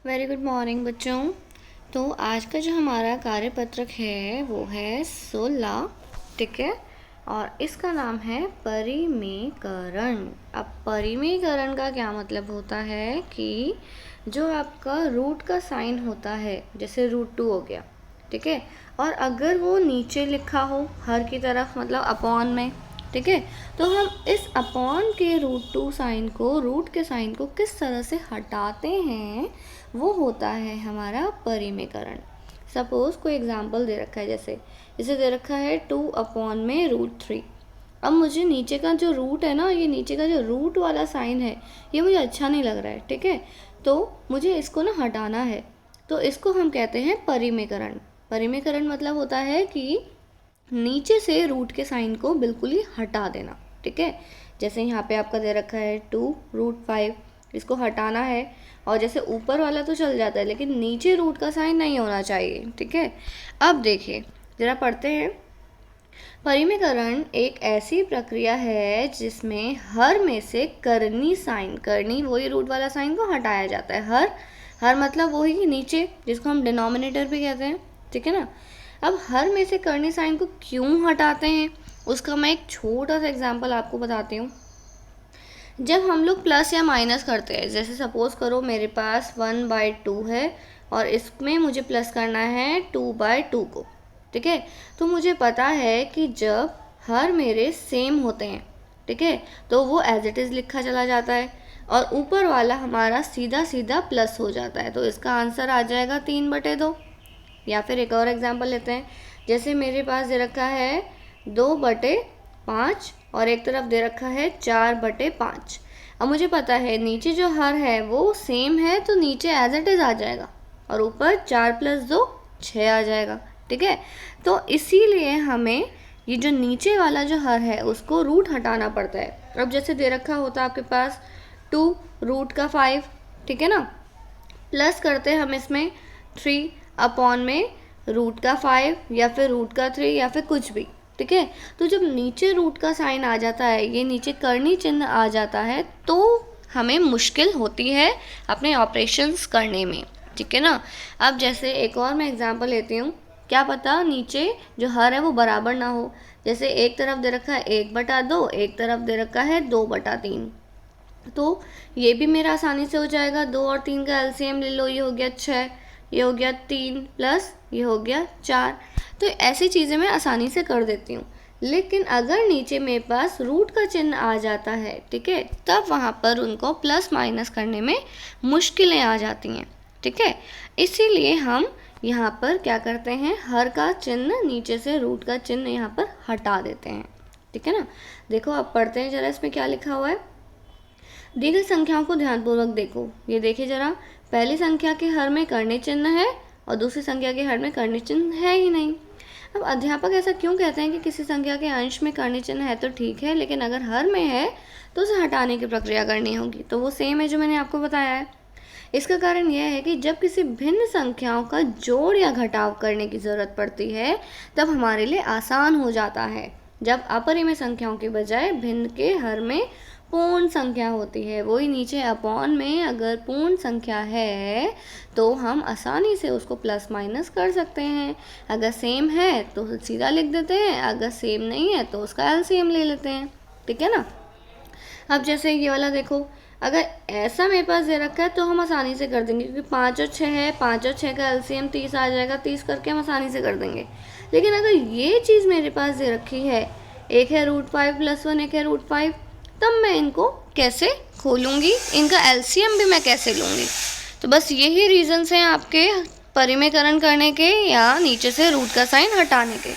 Very good morning बच्चों। तो आज का जो हमारा कार्यपत्रक है वो है 16, ठीक है। और इसका नाम है परिमेयकरण। अब परिमेयकरण का क्या मतलब होता है कि जो आपका रूट का साइन होता है, जैसे √2 हो गया, ठीक है, और अगर वो नीचे लिखा हो हर की तरफ, मतलब अपॉन में, ठीक है, तो हम इस अपॉन के √2 साइन को, रूट के साइन को किस तरह से हटाते हैं, वो होता है हमारा परिमेयकरण। सपोज कोई एग्जाम्पल दे रखा है, जैसे दे रखा है 2 अपॉन में √3। अब मुझे नीचे का जो रूट है ना, ये नीचे का जो रूट वाला साइन है, ये मुझे अच्छा नहीं लग रहा है, ठीक है, तो मुझे इसको ना हटाना है। तो इसको हम कहते हैं परिमेयकरण। परिमेयकरण मतलब होता है कि नीचे से रूट के साइन को बिल्कुल ही हटा देना, ठीक है। जैसे यहाँ पे आपका दे रखा है 2√5, इसको हटाना है। और जैसे ऊपर वाला तो चल जाता है, लेकिन नीचे रूट का साइन नहीं होना चाहिए, ठीक है। अब देखिए जरा पढ़ते हैं। परिमेयकरण एक ऐसी प्रक्रिया है जिसमें हर में से करनी साइन, करनी वही रूट वाला साइन को हटाया जाता है। हर मतलब वही नीचे, जिसको हम डिनोमिनेटर भी कहते हैं, ठीक है ना। अब हर में से करनी साइन को क्यों हटाते हैं, उसका मैं एक छोटा सा एग्जांपल आपको बताती हूँ। जब हम लोग प्लस या माइनस करते हैं, जैसे सपोज करो मेरे पास 1/2 है और इसमें मुझे प्लस करना है 2/2 को, ठीक है। तो मुझे पता है कि जब हर मेरे सेम होते हैं, ठीक है, तो वो एज इट इज़ लिखा चला जाता है और ऊपर वाला हमारा सीधा सीधा प्लस हो जाता है। तो इसका आंसर आ जाएगा 3/2। या फिर एक और एग्जांपल लेते हैं। जैसे मेरे पास दे रखा है 2/5 और एक तरफ दे रखा है 4/5। अब मुझे पता है नीचे जो हर है वो सेम है, तो नीचे एज इट इज़ आ जाएगा और ऊपर 4 + 2 6 आ जाएगा, ठीक है। तो इसीलिए हमें ये जो नीचे वाला जो हर है उसको रूट हटाना पड़ता है। अब जैसे दे रखा होता है आपके पास 2√5, ठीक है ना, प्लस करते हैं हम इसमें 3 अपॉन में √5 या फिर √3 या फिर कुछ भी, ठीक है। तो जब नीचे रूट का साइन आ जाता है, ये नीचे करनी चिन्ह आ जाता है, तो हमें मुश्किल होती है अपने ऑपरेशंस करने में, ठीक है ना। अब जैसे एक और मैं एग्जांपल लेती हूँ। क्या पता नीचे जो हर है वो बराबर ना हो। जैसे एक तरफ दे रखा है 1/2, एक तरफ दे रखा है 2/3, तो ये भी मेरा आसानी से हो जाएगा। 2 और 3 का एलसीएम ले लो, ये हो गया 6, ये हो गया 3 प्लस ये हो गया 4। तो ऐसी चीज़ें मैं आसानी से कर देती हूँ। लेकिन अगर नीचे मेरे पास रूट का चिन्ह आ जाता है, ठीक है, तब वहाँ पर उनको प्लस माइनस करने में मुश्किलें आ जाती हैं, ठीक है। इसीलिए हम यहाँ पर क्या करते हैं, हर का चिन्ह नीचे से रूट का चिन्ह यहाँ पर हटा देते हैं, ठीक है ना। देखो अब पढ़ते हैं जरा इसमें क्या लिखा हुआ है। दी गई संख्याओं को ध्यानपूर्वक देखो। ये देखिए जरा, पहली संख्या के हर में करनी चिन्ह है और दूसरी संख्या के हर में करनी चिन्ह है ही नहीं। अब अध्यापक ऐसा क्यों कहते हैं कि किसी संख्या के अंश में करनी चिन्ह है तो ठीक है, लेकिन अगर हर में है तो उसे हटाने की प्रक्रिया करनी होगी। तो वो सेम है जो मैंने आपको बताया है। इसका कारण यह है कि जब किसी भिन्न संख्याओं का जोड़ या घटाव करने की ज़रूरत पड़ती है, तब हमारे लिए आसान हो जाता है। जब अपरिमेय संख्याओं के बजाय भिन्न के हर में पूर्ण संख्या होती है, वही नीचे अपॉन में अगर पूर्ण संख्या है तो हम आसानी से उसको प्लस माइनस कर सकते हैं। अगर सेम है तो सीधा लिख देते हैं, अगर सेम नहीं है तो उसका एलसीएम ले लेते हैं, ठीक है ना। अब जैसे ये वाला देखो, अगर ऐसा मेरे पास दे रखा है तो हम आसानी से कर देंगे, क्योंकि 5 और 6 है, 5 और 6 का एलसीएम 30 आ जाएगा, 30 करके हम आसानी से कर देंगे। लेकिन अगर ये चीज़ मेरे पास दे रखी है, एक है √5 + 1, एक है √5, तब मैं इनको कैसे खोलूँगी, इनका एलसीएम भी मैं कैसे लूँगी। तो बस यही रीज़न्स हैं आपके परिमेयकरण करने के या नीचे से रूट का साइन हटाने के।